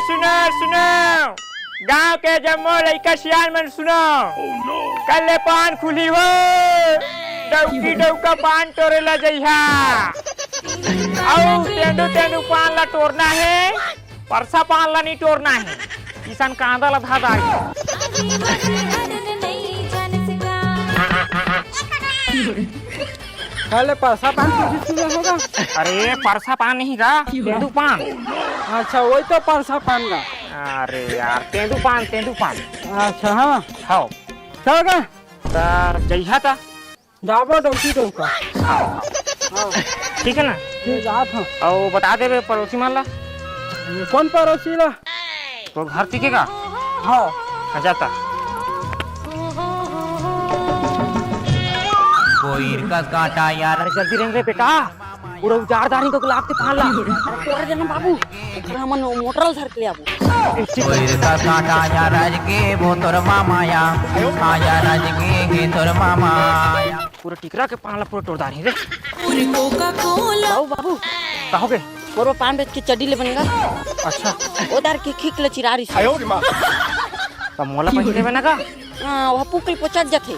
सुनो सुनो गांव के जम्मो लइका सियान मन सुनो कल ले पान खुली हो डौकी डौका पान तोरे ला जइहा और तेंदु तेंदु पान ला तोड़ना है परसा पान ला नहीं तोड़ना है किसान कांदा ला धा दाई पहले परसा पान सुना होगा। अरे परसा पान नहीं गा तेंदु पान। अच्छा वही तो परसा पान का। अरे यार तेंदु पान अच्छा हाँ हाँ चल गा जइहा था जाबो डौकी डौका ठीक है ना जात हाँ। और बता दे पड़ोसी मान ला कौन पड़ोसी ला तो घर दिखेगा हाँ जाता कोई का काटा यार अरे जल्दी रहेंगे बेटा पूरा उजार दारी को लाते पान ला अरे जन बाबू हमन मोटर धर के ले आबू कोई का काटा यार राज के वो तोर मामा या आया राज के तोर मामा या पूरा टिकरा के पान ला पूरा तोड़ दारी रे पूरी कोका कोला बाबू कहोगे पूरा पान बेच के चड्डी ले बनेगा। अच्छा ओदार के खिक ले चिरारी से तो मोला पैसे देवे ना का हां वह पुकल पचत जाथे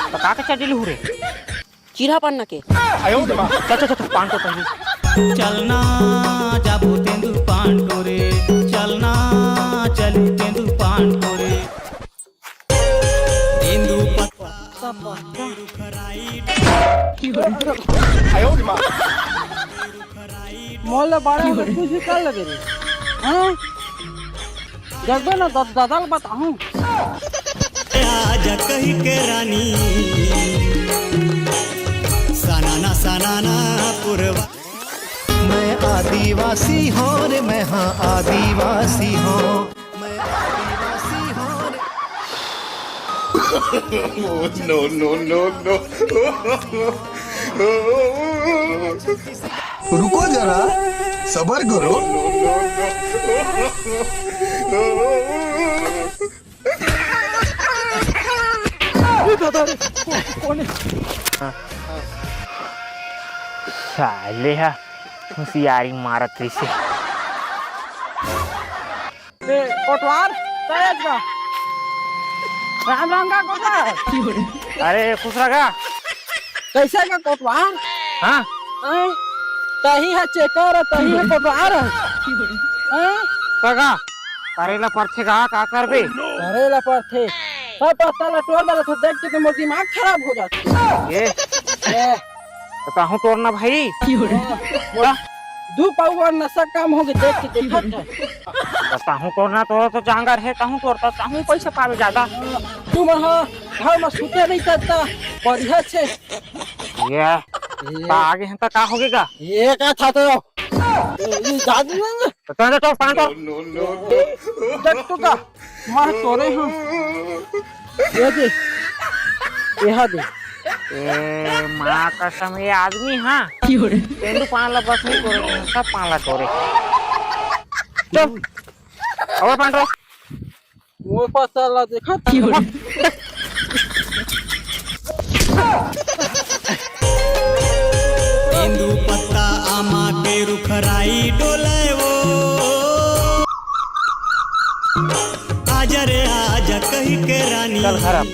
तो का चड्डी लू रे चिरा पान के चल पान तो पहले चलना जाबू तेंदु पान टोरे चलना चलू तेंदु पान टोरे तेंदु मोल बारे में कुछ कर लगे रे हाँ जब ना दादा बताऊं आजा कही के रानी सनाना सनाना पुरवा मैं आदिवासी हूँ रे मैं हाँ आदिवासी हूँ मैं आदिवासी हूँ नो नो नो नो रुको जरा सबर करो साले हा होशियारी मारत कैसे कोटवार तेज का राम राम का कोटवार अरे खुश रहा कैसे का कोटवार हाँ तही है चेकर तही है कोटवार पगा करेला परथे का करबे करेला पर थे सब पत्ता ला तोड़ डाला तो देख के मोर दिमाग खराब हो जाता ये तो कहूँ तोड़ना भाई दू पाउआ नशा काम हो गए देख के देखा तो कहूँ तोड़ना तो जांगर है कहूँ तोड़ता कहूँ पैसा पावे ज्यादा तुम घर में सुते नहीं करता बढ़िया छे ये तो आगे हम तो का होगेगा ये का था तो ये जादू नहीं तो तने तो पान तो देख तो का मार तोरे हम ये दे ये दे ए माँ कसम ये आदमी हाँ तेंदु पान ला बस नहीं तोड़े सब पान ला तोड़े चल और पान तो वो पत्ता ला देखा तेंदु पत्ता आमा के रुखराई डोले वो आजा रे आजा कही के रानी चल खराब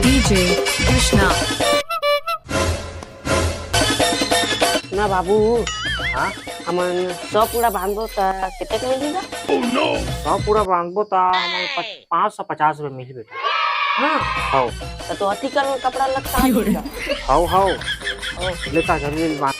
डीजे कृष्णा ना बाबू हाँ हमन सब पूरा बांधो त कितने के मिलेगा सब पूरा बांधबो ता हमारे 550 रुपए मिल बेटा हां हाउ तो अति कर कपड़ा लगता हाउ हाउ लेता जल्दी बांध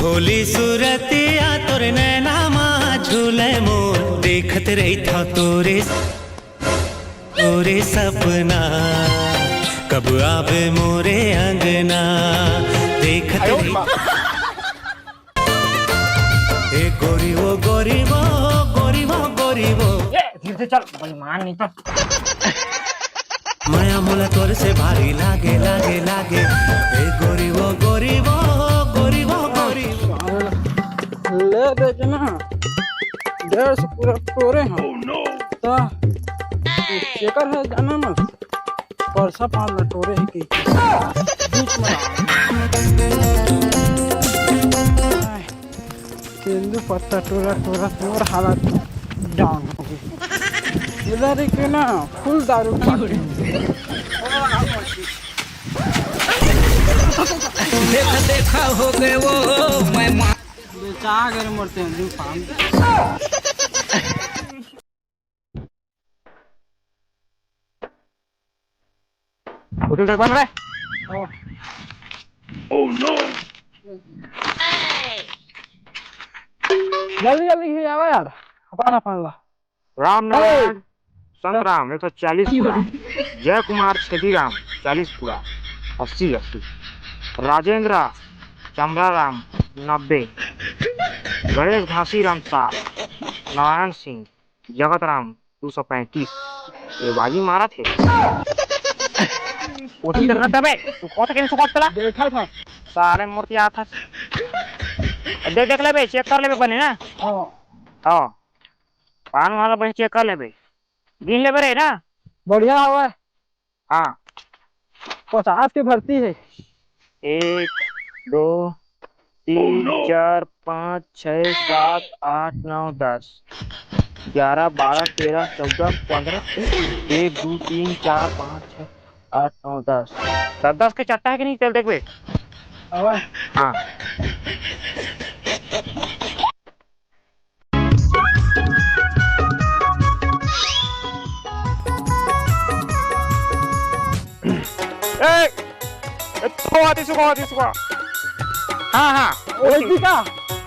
भोली सूरतिया तोरे नैना माँ झूले मोर देखत रही था तोरे तोरे सपना कब आवे मोरे अंगना देखत रही ए गोरी वो गोरी वो गोरी वो गोरी वो धीरे से चल भाई मान नहीं तो माया मोला तोर से भारी लागे लागे लागे ए गोरी वो गोरी वो गोरी वो गोरी ले बेचना 150 पूरा तोरे हैं तो चेकर है जाना मत परसा पान लटोरे है की बीच में तेंदु पत्ता टोरा टोरा टोर हालत डाउन हो गई इधर के ना फुल दारू देखा देखा हो गए वो मैं बेचा कर मरते हैं दू पान होटल तक बन रहा है। जल्दी जल्दी ही जाओ यार पाना पान ला राम नारायण संतराम 140 पूरा, जय कुमार छेदीराम 40 पूरा, 80 राजेंद्र चमराराम 90, गणेश घासीराम 7, नारायण सिंह जगतराम 235। ये बाजी मारा थे कोशिश करना था बे, तू कौन सा सुकॉट चला देखा था सारे मूर्ति आता देख देख ले बे, चेक कर ले बे बने ना। हाँ पान वाला बने चेक कर ले बे, गिन ले बे ना। बढ़िया हुआ हाँ 50 की भर्ती है 1 2 3 4 5 6 7 8 9 10 11 12 13 14 15 1 2 3 4 5 6 8 9 10 10 के चट्टा है कि नहीं, चल देख बे। हाँ सुखो हाँ ओए का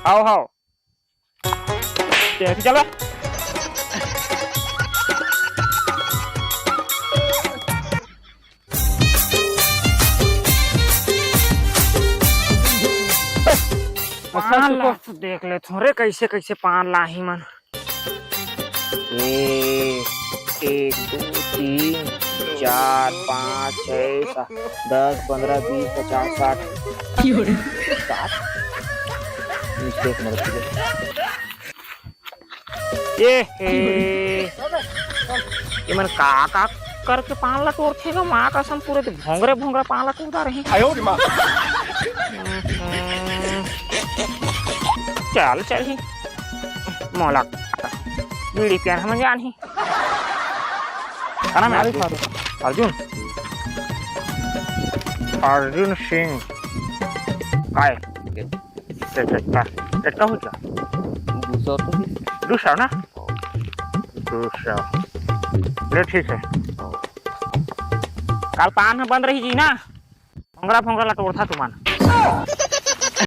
आओ चलो पान ला देख ले थोड़े कैसे कैसे पान लाही मन। 1 2 3 4 5 6 7 10 15 20 50 60 ये मन का करके पान ला तोड़ते ना माँ कसम पूरे तो भोंगरे पान ला तोड़ा रहे। चल ही मौला बीड़ी प्यार हम जान ही नाम है अर्जुन सिंह काय हो क्या 200 ना 200 ले ठीक है। कल पान बंद रही जी ना भोंगरा ला तोड़ था तुमान